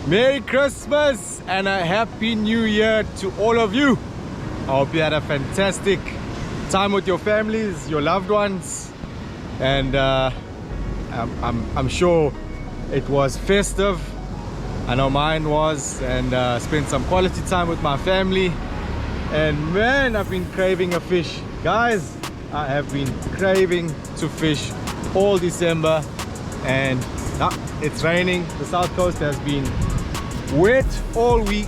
Merry Christmas and a Happy New Year to all of you. I hope you had a fantastic time with your families, your loved ones, and I'm sure it was festive. I know mine was, and spent some quality time with my family. And man, I've been craving a fish. Guys, I have been craving to fish all December, and it's raining. The south coast has been wet all week,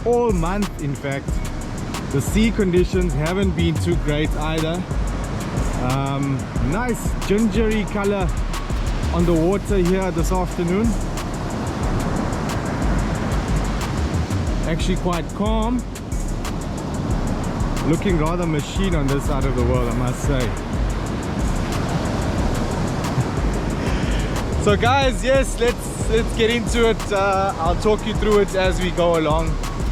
all month in fact. The sea conditions haven't been too great either. Nice gingery color on the water here this afternoon. Actually quite calm. Looking rather machine on this side of the world, I must say. So guys, yes, let's get into it. I'll talk you through it as we go along,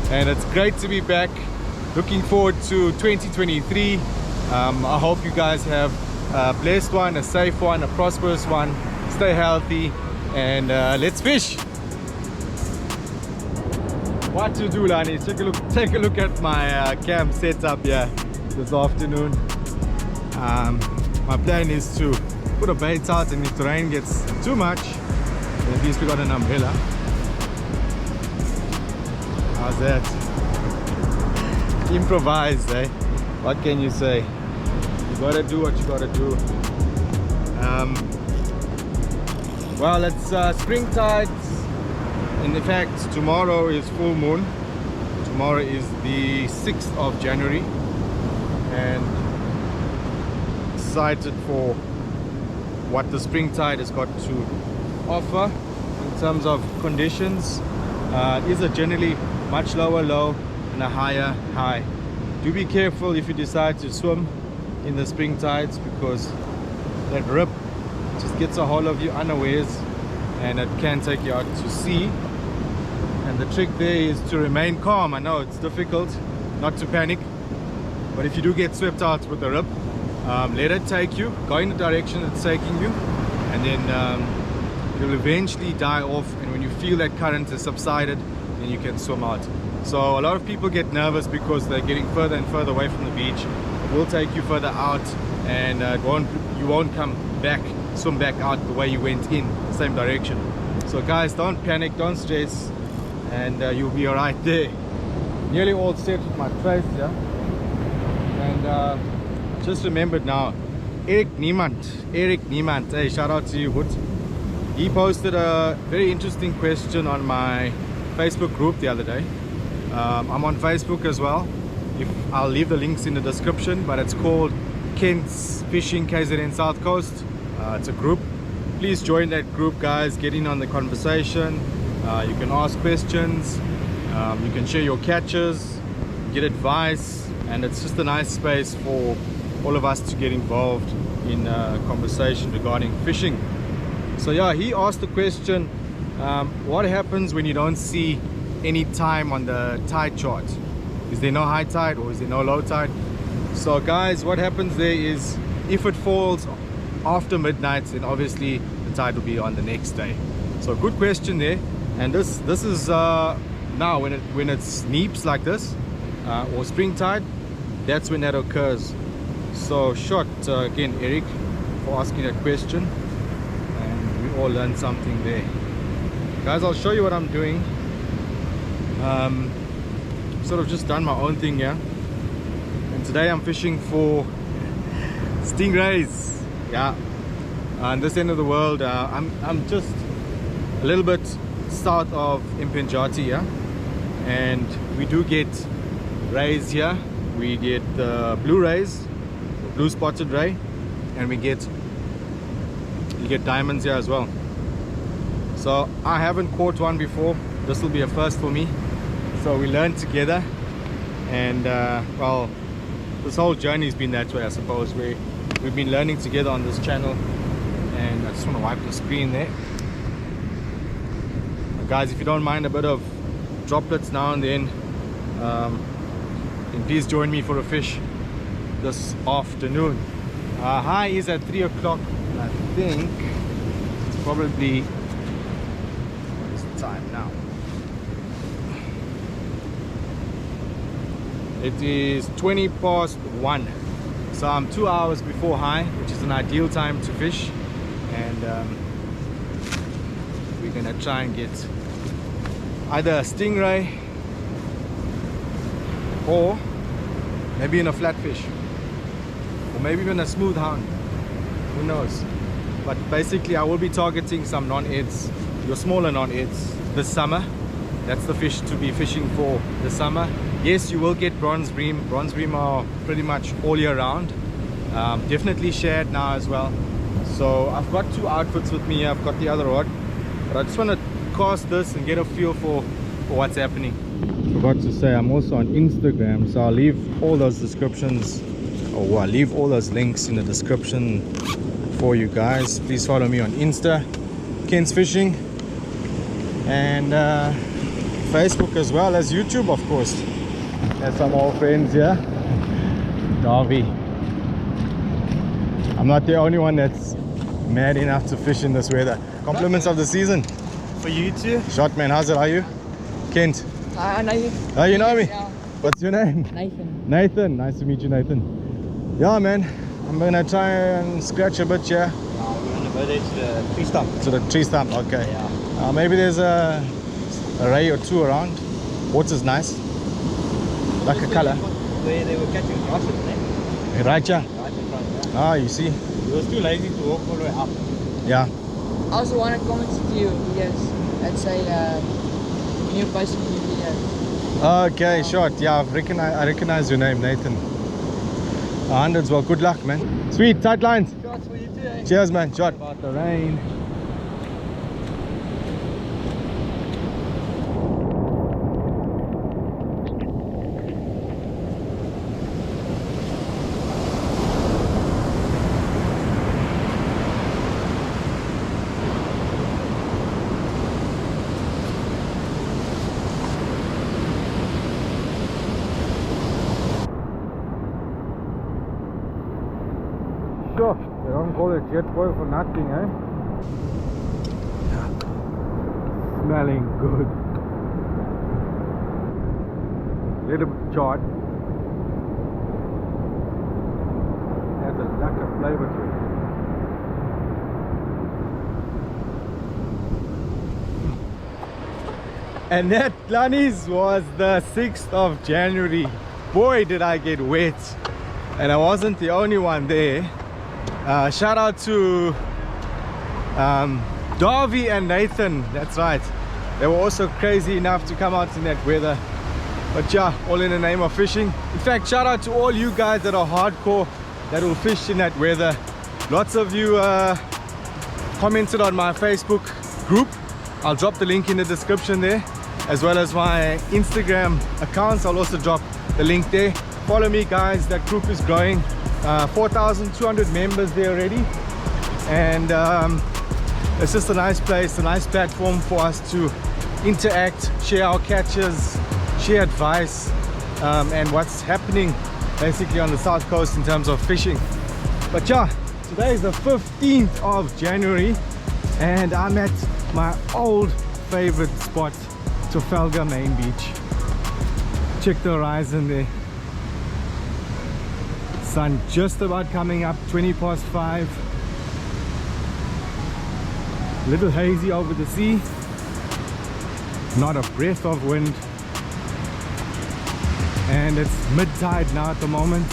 and it's great to be back. Looking forward to 2023. I hope you guys have a blessed one, a safe one, a prosperous one. Stay healthy, and let's fish. What to do, Lani? Take a look at my camp setup here this afternoon. My plan is to put a bait out, and if the rain gets too much, at least we got an umbrella. How's that? Improvised, eh? What can you say? You gotta do what you gotta do. Well, it's spring tides. In fact, tomorrow is full moon. Tomorrow is the 6th of January, and excited for what the spring tide has got to offer in terms of conditions. It is a generally much lower low and a higher high. Do be careful if you decide to swim in the spring tides, because that rip just gets a hold of you unawares and it can take you out to sea. And the trick there is to remain calm. I know it's difficult not to panic, but if you do get swept out with the rip, let it take you, go in the direction it's taking you, and then you'll eventually die off. And when you feel that current has subsided, then you can swim out. So a lot of people get nervous because they're getting further and further away from the beach. It will take you further out, and you won't come back, swim back out the way you went in, the same direction. So guys, don't panic, don't stress, and you'll be all right there. Nearly all set with my trace here, and just remembered now, Eric Niemand, hey, shout out to you, Hood. He posted a very interesting question on my Facebook group the other day. I'm on Facebook as well. I'll leave the links in the description, but it's called Kent's Fishing KZN South Coast. It's a group. Please join that group, guys. Get in on the conversation. You can ask questions, you can share your catches, get advice, and it's just a nice space for all of us to get involved in conversation regarding fishing. So yeah, he asked the question, what happens when you don't see any time on the tide chart? Is there no high tide or is there no low tide? So guys, what happens there is, if it falls after midnight, then obviously the tide will be on the next day. So good question there. And this is now when it sneeps like this, or spring tide, that's when that occurs. So shot again, Eric, for asking that question, and we all learned something there. Guys, I'll show you what I'm doing. Sort of just done my own thing here, and today I'm fishing for stingrays. Yeah, on this end of the world, I'm just a little bit south of Impinjati here, and we do get rays here. We get the blue rays, blue spotted ray, and you get diamonds here as well. So I haven't caught one before. This will be a first for me. So we learn together, and well, this whole journey has been that way, I suppose. We've been learning together on this channel, and I just want to wipe the screen there. Guys, if you don't mind a bit of droplets now and then please join me for a fish this afternoon. High is at 3 o'clock. I think it's probably, what is the time now? It is 1:20. So I'm 2 hours before high, which is an ideal time to fish. And we're gonna try and get either a stingray or maybe in a flatfish, or maybe even a smooth hound, who knows. But basically I will be targeting some non-eds, your smaller non-eds this summer. That's the fish to be fishing for this summer. Yes, you will get bronze bream. Bronze bream are pretty much all year round. Definitely shad now as well. So I've got two outfits with me here. I've got the other rod, but I just want to cast this and get a feel for what's happening. Forgot to say, I'm also on Instagram, so I'll leave all those descriptions, or I'll leave all those links in the description for you guys. Please follow me on Insta, Ken's Fishing, and Facebook, as well as YouTube, of course. There's some old friends here. Darby. I'm not the only one that's mad enough to fish in this weather. Compliments of the season. For you too. Shot, man. How's it? How are you? Kent. I know you. Oh, you know me? Yeah. What's your name? Nathan. Nathan. Nice to meet you, Nathan. Yeah, man. I'm gonna try and scratch a bit here. We're gonna go there to the tree stump. To the tree stump, okay. Yeah. Maybe there's a ray or two around. Water's nice. Like a color. Where they were catching grasses, eh? Right, yeah. Right in front, yeah. Ah, you see. He was too lazy to walk all the way up. Yeah. I also want to comment to you videos that say when you're posting new videos. Okay, short. Yeah, I recognize your name, Nathan. 100s, well, good luck, man. Sweet, tight lines. Shots for you too, eh? Cheers, man. Shot. About the rain. Sure, they don't call it jet boil for nothing, eh? Smelling good. Little bit charred. Has a lack of flavor to it. And that, Lannies, was the 6th of January. Boy, did I get wet. And I wasn't the only one there. Shout out to Darby and Nathan, that's right. They were also crazy enough to come out in that weather. But yeah, all in the name of fishing. In fact, shout out to all you guys that are hardcore, that will fish in that weather. Lots of you commented on my Facebook group. I'll drop the link in the description there, as well as my Instagram accounts. I'll also drop the link there. Follow me, guys. That group is growing. 4,200 members there already, and it's just a nice place, a nice platform for us to interact, share our catches, share advice, and what's happening basically on the south coast in terms of fishing. But yeah, today is the 15th of January and I'm at my old favorite spot, Trafalgar Main Beach. Check the horizon there. Sun just about coming up, 5:20. Little hazy over the sea, not a breath of wind, and it's mid-tide now at the moment.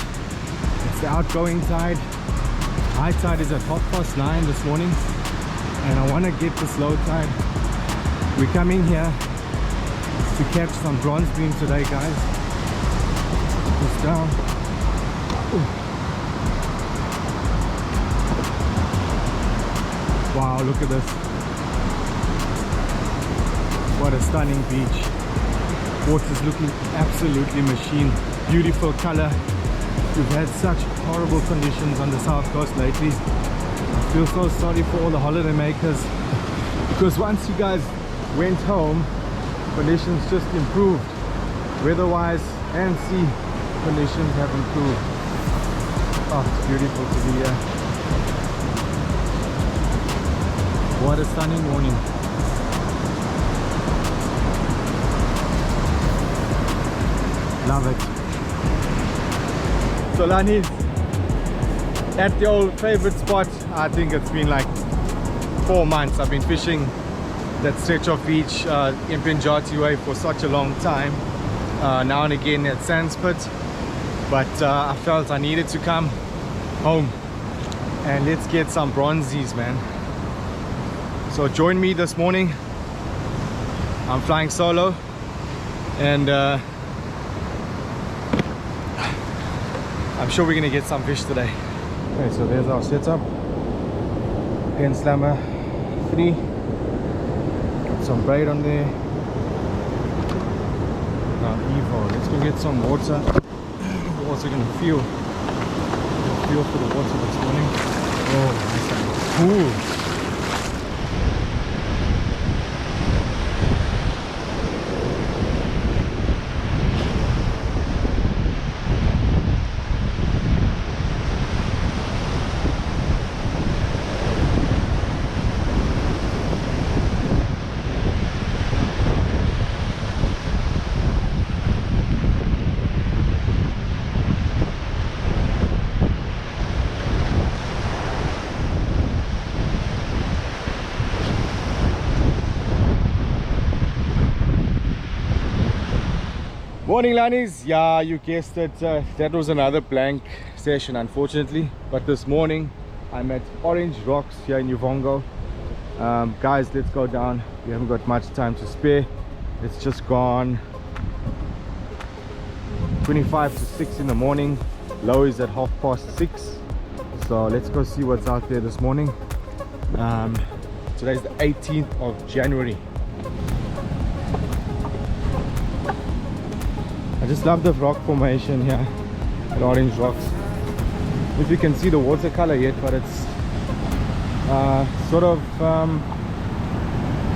It's the outgoing tide. High tide is at 9:30 this morning, and I want to get this low tide. We're coming here to catch some bronze bream today, guys. Just down. Wow, look at this. What a stunning beach. Water's looking absolutely machine. Beautiful color. We've had such horrible conditions on the south coast lately. I feel so sorry for all the holiday makers, because once you guys went home, conditions just improved. Weather-wise and sea conditions have improved. Oh, it's beautiful to be here. What a stunning morning. Love it. So Lani's at the old favorite spot. I think it's been like 4 months. I've been fishing that stretch of beach in Pinjati Way for such a long time. Now and again at Sandspit, but I felt I needed to come home and let's get some bronzies, man. So join me this morning. I'm flying solo, and I'm sure we're gonna get some fish today. Okay, so there's our setup. Pen Slammer 3. Got some braid on there. Now Evo, let's go get some water. We're also gonna feel for the water this morning. Oh, nice and cool. Morning Lannies, yeah, you guessed it, that was another blank session unfortunately, but this morning I'm at Orange Rocks here in Uvongo. Guys, let's go down. We haven't got much time to spare. It's just gone 25 to 6 in the morning. Low is at 6:30, so let's go see what's out there this morning. Today's the 18th of January. I just love the rock formation here at Orange Rocks. If you can see the watercolor yet, but it's sort of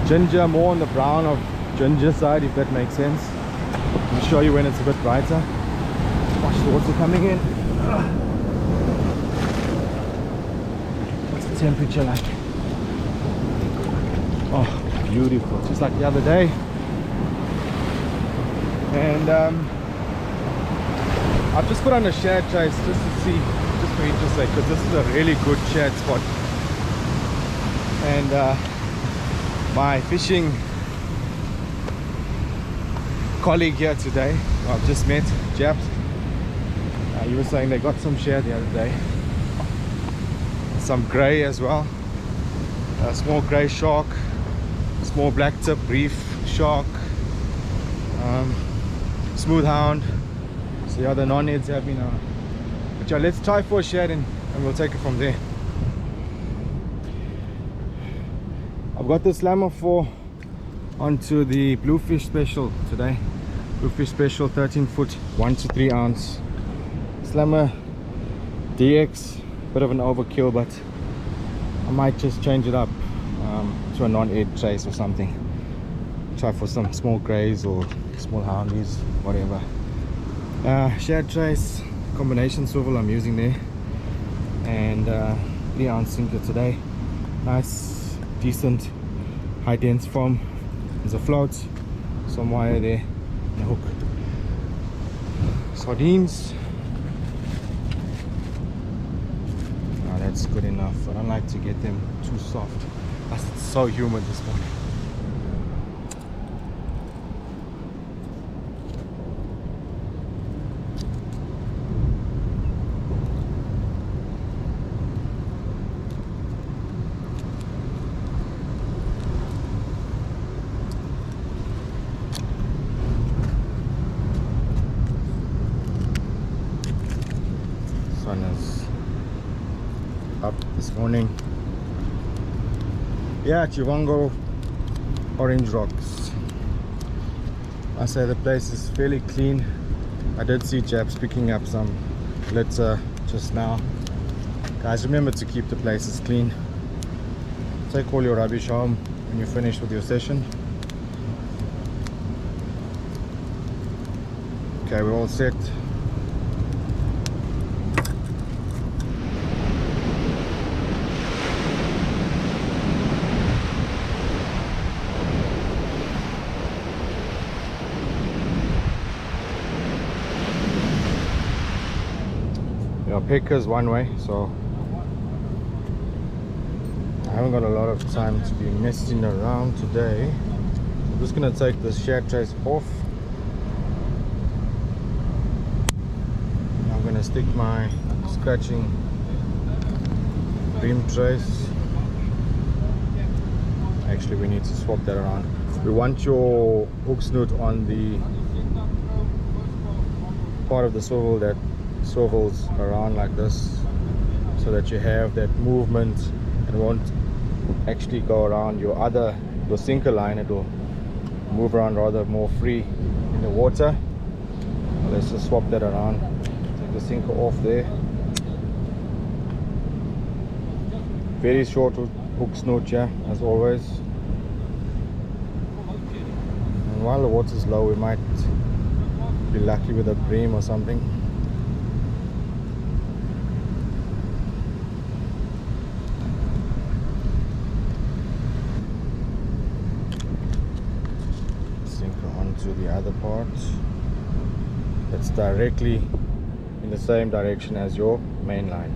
ginger, more on the brown of ginger side, if that makes sense. I'll show you when it's a bit brighter. Watch the water coming in. What's the temperature like? Oh, beautiful, just like the other day. And I've just put on a shad trace just to see, just for interest sake, because this is a really good shad spot. And my fishing colleague here today, who I've just met, Japs, he was saying they got some shad the other day, some grey as well, a small grey shark, small black tip reef shark, smooth hound. So yeah, the non-heads have been but yeah, let's try for a shad and we'll take it from there. I've got the Slammer 4 onto the Bluefish Special today. Bluefish Special 13 foot 1 to 3 ounce Slammer DX. Bit of an overkill, but I might just change it up to a non-head trace or something. Try for some small greys or small houndies, whatever. Shad trace, combination swivel I'm using there, and 3 ounce sinker today. Nice, decent, high dense foam. There's a float, some wire there, and a hook. Sardines. Oh, that's good enough. I don't like to get them too soft. It's so humid this morning. Sun is up this morning. Yeah, at Uvongo, Orange Rocks. I say the place is fairly clean. I did see Japs picking up some litter just now. Guys, remember to keep the places clean. Take all your rubbish home when you're finished with your session. Okay, we're all set. woodpeckers one way, so I haven't got a lot of time to be messing around today. I'm just gonna take this shad trace off. I'm gonna stick my scratching rim trace. Actually, we need to swap that around. We want your hook snoot on the part of the swivel that swivels around like this, so that you have that movement and won't actually go around your sinker line. It will move around rather more free in the water. Let's just swap that around. Take the sinker off there. Very short hook snoot here, as always. And while the water is low, we might be lucky with a bream or something. Sinker onto the other part. That's directly in the same direction as your main line.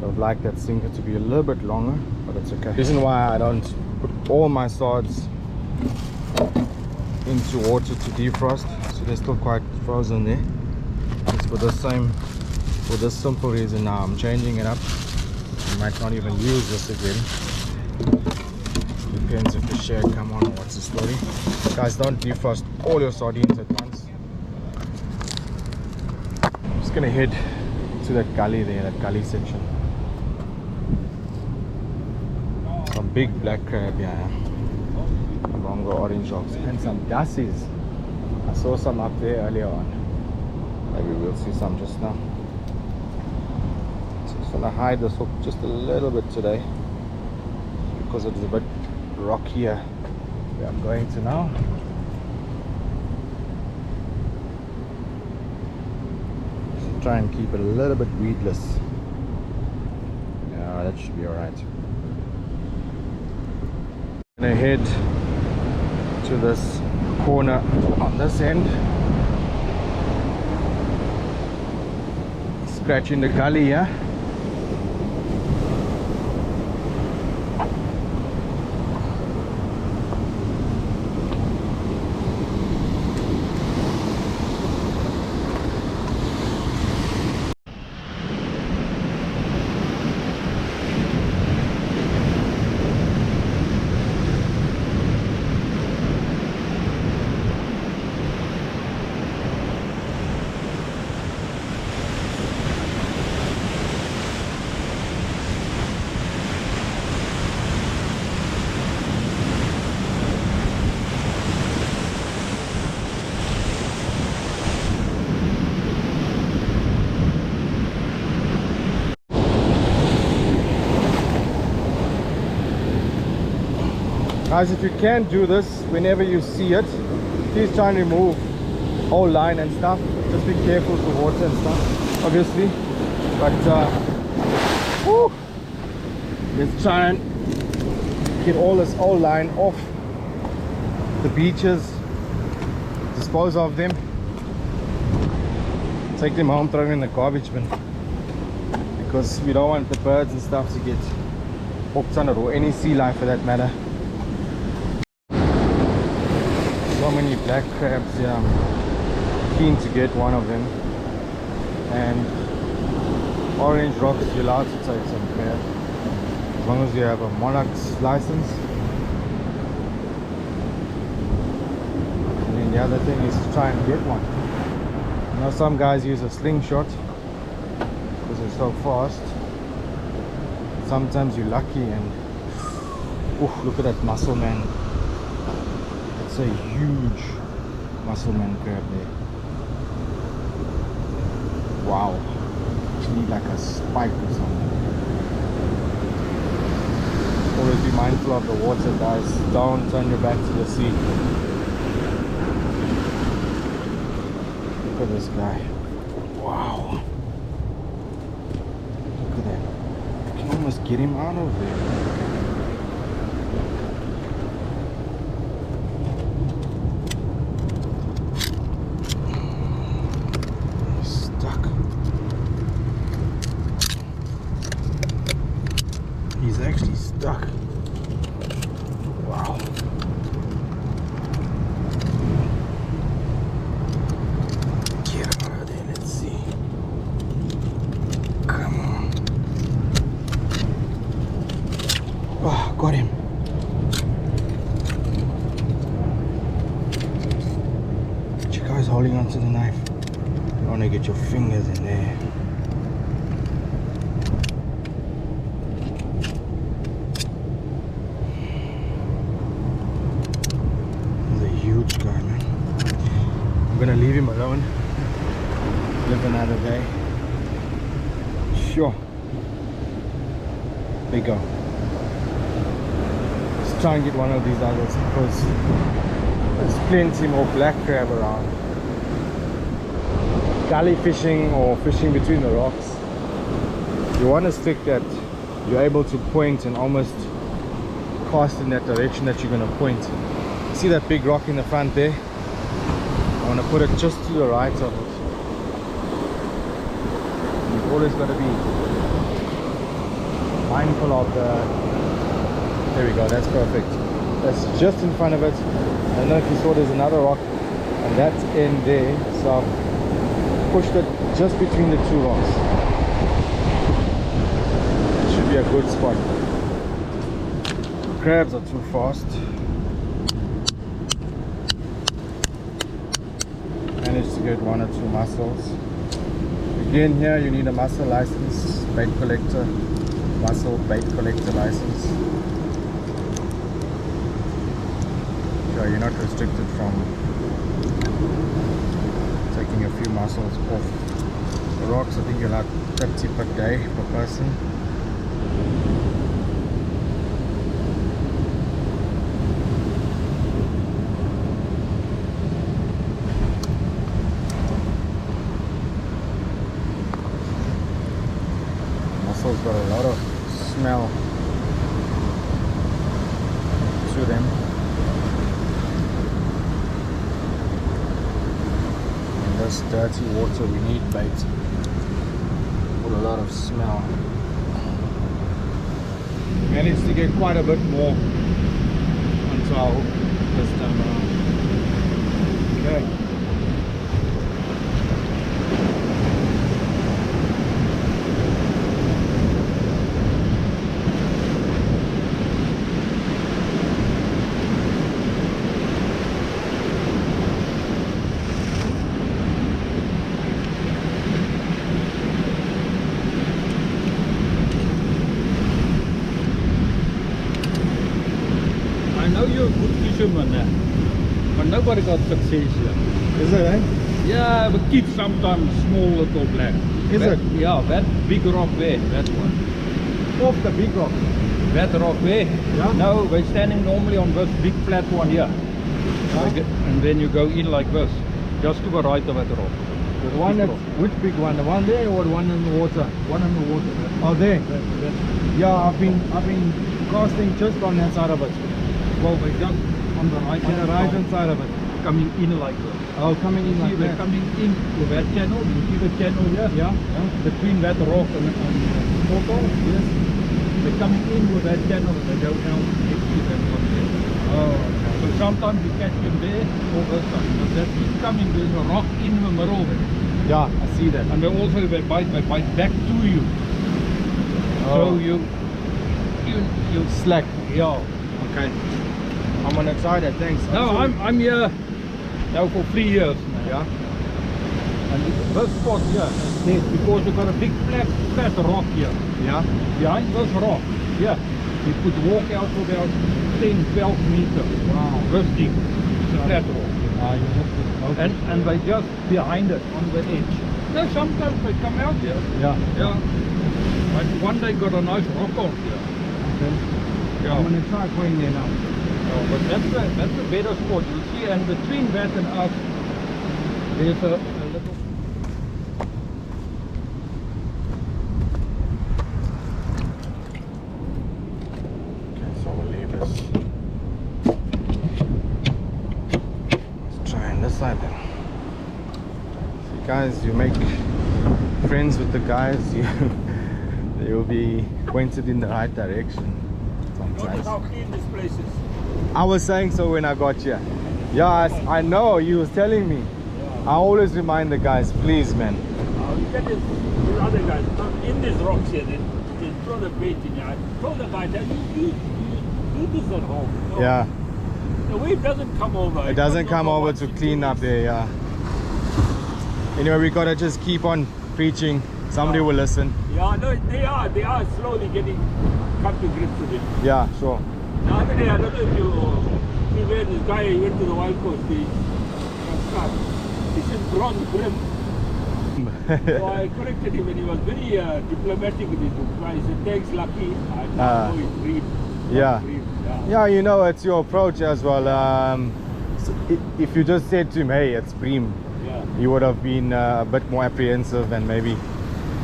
I would like that sinker to be a little bit longer, but it's okay. Reason why I don't put all my sods into water to defrost, so they're still quite frozen there. It's for this simple reason. Now I'm changing it up. I might not even use this again. Depends if the shad come on or what's the story. Guys, don't defrost all your sardines at once. I'm just gonna head to that gully there, that gully section. Some big black crab here, longer orange rocks, and some gussies. I saw some up there earlier on. Maybe we'll see some just now. So I'm just gonna hide this hook just a little bit today, because it's a bit rockier where I'm going to now. So try and keep it a little bit weedless. Yeah, that should be alright. Gonna head to this corner on this end, scratching the gully here. Guys, if you can do this whenever you see it, please try and remove whole line and stuff. Just be careful with the water and stuff, obviously. But let's try and get all this old line off the beaches, dispose of them, take them home, throw them in the garbage bin, because we don't want the birds and stuff to get hooked on it, or any sea life for that matter. So many black crabs here. I'm keen to get one of them. And orange rocks, you're allowed to take some crab as long as you have a monarch's license. And then the other thing is to try and get one. You know, some guys use a slingshot because they're so fast. Sometimes you're lucky and look at that muscle man. It's a huge muscleman crab there. Wow. You need like a spike or something. Always be mindful of the water, guys. Don't turn your back to the sea. Look at this guy. Wow. Look at that. You can almost get him out of there. I want to get your fingers in there. This is a huge guy, man. I'm gonna leave him alone. Live another day. Sure. Big go. Let's try and get one of these others because there's plenty more black crab around. Gully fishing or fishing between the rocks, you want to stick that you're able to point and almost cast in that direction that you're going to point. See that big rock in the front there? I want to put it just to the right of it. You've always got to be mindful of the... There we go, that's perfect. That's just in front of it. I don't know if you saw there's another rock and that's in there, so I've pushed it just between the two rocks. It should be a good spot. Crabs are too fast. Managed to get one or two mussels. Again, here you need a mussel license, bait collector, mussel bait collector license. So you're not restricted from taking a few mussels off the rocks. I think you're allowed 30 per day per person. Mussels got a lot of smell to them. This dirty water, we need bait with a lot of smell. Managed to get quite a bit more onto our hook this time around. Okay. You're a good fisherman now, but nobody got success here. Is it, eh? Yeah, but kids sometimes small little black. Is it? Yeah, that big rock there, that one. Off the big rock. That rock there? Yeah. No, we're standing normally on this big flat one here. Yeah. And then you go in like this, just to the right of that rock. The one that's, which big one? The one there or the one in the water? One in the water. Oh, there. That. Yeah, I've been casting just on that side of it. Well, we're just on the right hand side of it. Coming in like this. Oh, coming in like we're that. coming in to that channel. You see the channel here? Yeah. Between that rock and portal. Yes. They're coming in with that channel and they go down next to that one there. Oh, okay. So sometimes you catch them there or this side. But that keeps coming, there's a rock in the middle there. Yeah, I see that. And they also they bite back to you. Oh. So you Slack. yeah. Okay. I'm gonna try that, thanks. No, I'm here now for 3 years now. Yeah. And this spot here is dead because you've got a big flat rock here. Yeah. Behind this rock, yeah, you could walk out for about 10, 12 meters. Wow. This deep. It's a flat rock. You have to, okay. And they just behind it on the edge. Now sometimes they come out here. Yeah. Yeah. Like one day got a nice rock on here. Okay. Yeah. I'm gonna try going there now. Oh, but that's a better spot. You see, and between that and us, there's a little. Okay, so we'll leave this. Let's try on this side then. See, guys, you make friends with the guys, you'll be pointed in the right direction sometimes. Notice how clean this place is. I was saying so when I got here. Yeah, I know, you was telling me. Yeah. I always remind the guys, please, man. Look at this, these other guys in these rocks here, they throw the bait in here. I told the guy that you do this at home. No, Yeah, the wave doesn't come over. it doesn't comes come over once to in 2 clean up weeks. there, yeah. Anyway, we gotta just keep on preaching. Somebody will listen. Yeah, no, they are slowly come to grips with it. Yeah, sure. The other day, I don't know if you where this guy went to the Wild Coast, he said bronze brim. So I corrected him and he was very diplomatic with his reply. He said, thanks, Lucky. I know it's green. Yeah. Yeah, you know, it's your approach as well. So if you just said to him, hey, it's bream, he would have been a bit more apprehensive and maybe.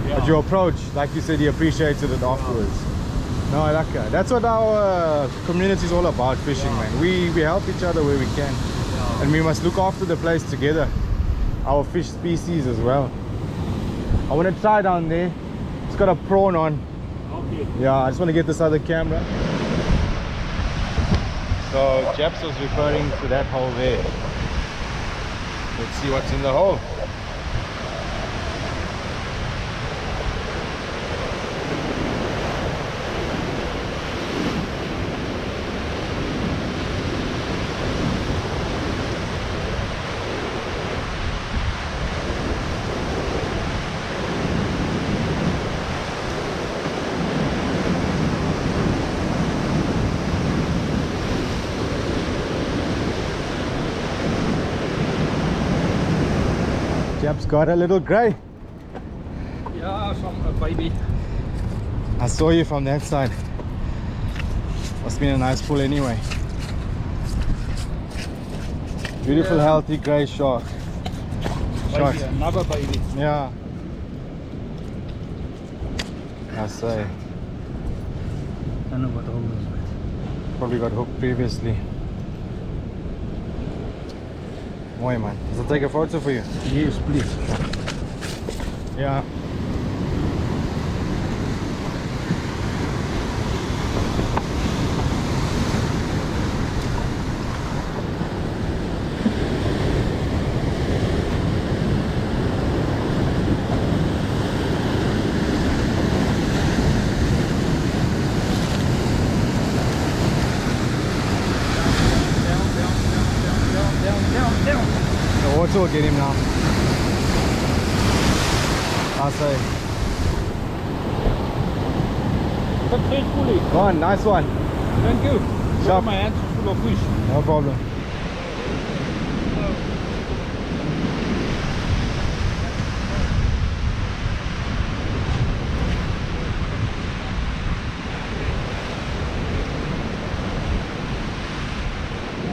But your approach, like you said, he appreciated it afterwards. No, I like that. That's what our community is all about, fishing, man. We help each other where we can. And we must look after the place together. Our fish species as well. I want to try down there. It's got a prawn on. Okay. Yeah, I just want to get this other camera. So Japs was referring to that hole there. Let's see what's in the hole. Jap's got a little grey. Yeah, some baby. I saw you from that side. Must have been a nice pull anyway. Beautiful, healthy grey shark. Baby, another baby. Yeah. I say. I don't know what the hole is. Probably got hooked previously. Mooi man. Does it take a photo for you? Yes, please. Yeah. The water will get him now. I'll say. Successfully. Go on, nice one. Thank you. Sharp. My hands are full of fish. No problem.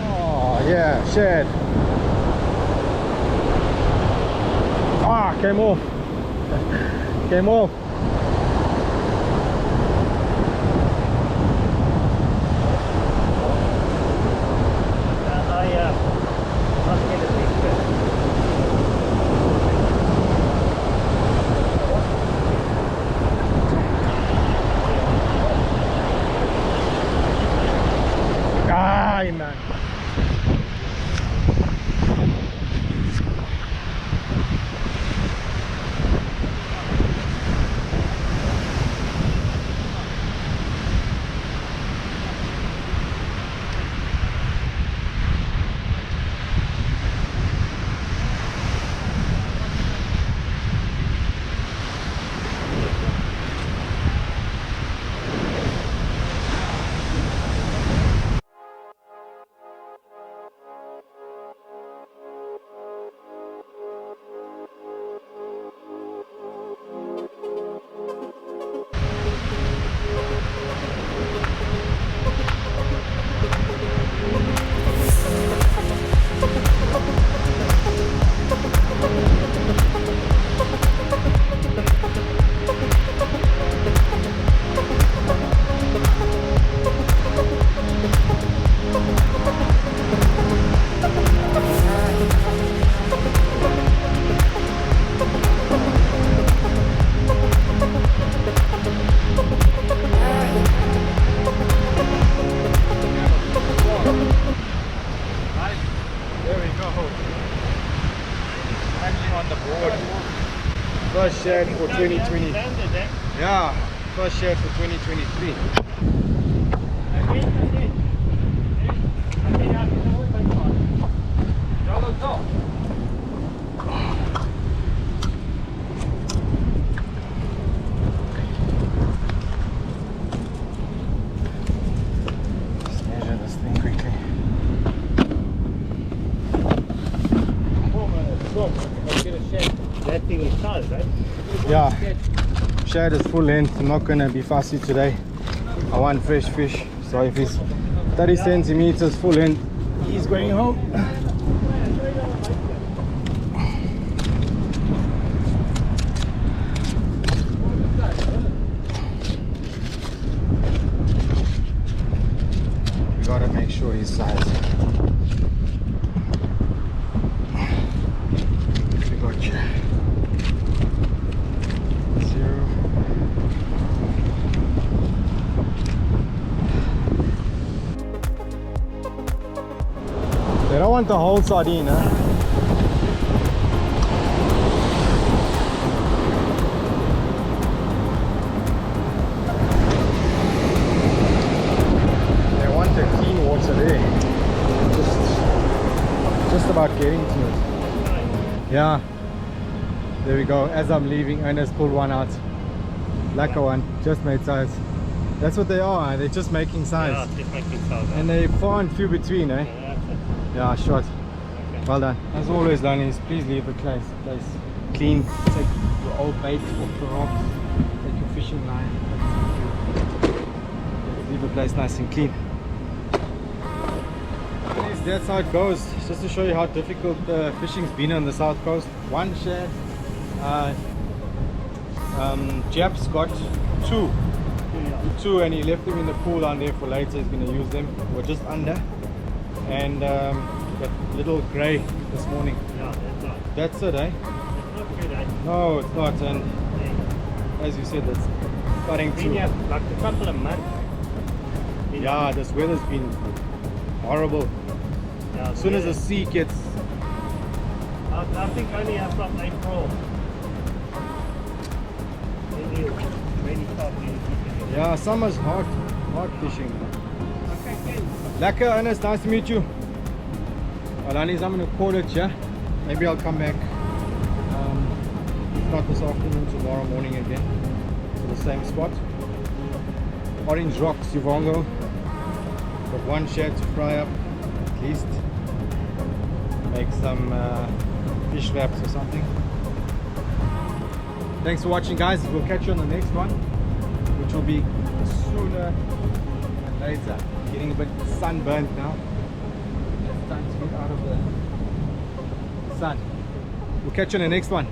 Oh yeah, Shad. Ah, came off. Came off. Ay, man. First Shad for 2020. Yeah, first Shad for 2023. size, right? Yeah, Shad is full length. I'm not gonna be fussy today. I want fresh fish. So if he's 30 centimeters full length, he's going home. We gotta make sure he's size. We got you. 0. They don't want the whole sardine, huh? They want the clean water there. Just about getting to it. Yeah. There we go. As I'm leaving, Ernest pulled one out. Lacquer one. Just made size. That's what they are. They're just making size. Yeah, just making size. And they far and few between, eh? Yeah, shot. Well done. As always, Lonnies, please leave the place clean. Take your old bait off the rocks. Take your fishing line. Leave the place nice and clean. Yes, that's how it goes. Just to show you how difficult fishing's been on the south coast. One shad. Jap's got two, and he left them in the pool down there for later. He's going to use them. We're just under. And that little grey this morning. Yeah, that's right. That's it, eh? It's not good, eh? No, it's not. And as you said, it's starting Been here to. like a couple of months. Yeah, this weather's been horrible. Yeah, As soon as the sea gets. I think only from April. Really start doing fishing. Yeah, summer's hard fishing. Okay, Ken. Lekker, Ernest, nice to meet you. Alanis, I'm going to call it, yeah? Maybe I'll come back. If not this afternoon, tomorrow morning again. To the same spot. Orange Rocks, Uvongo. Got one shad to fry up, at least. Make some fish wraps or something. Thanks for watching, guys. We'll catch you on the next one, which will be sooner than later. Getting a bit sunburnt now. It's time to get out of the sun. We'll catch you on the next one.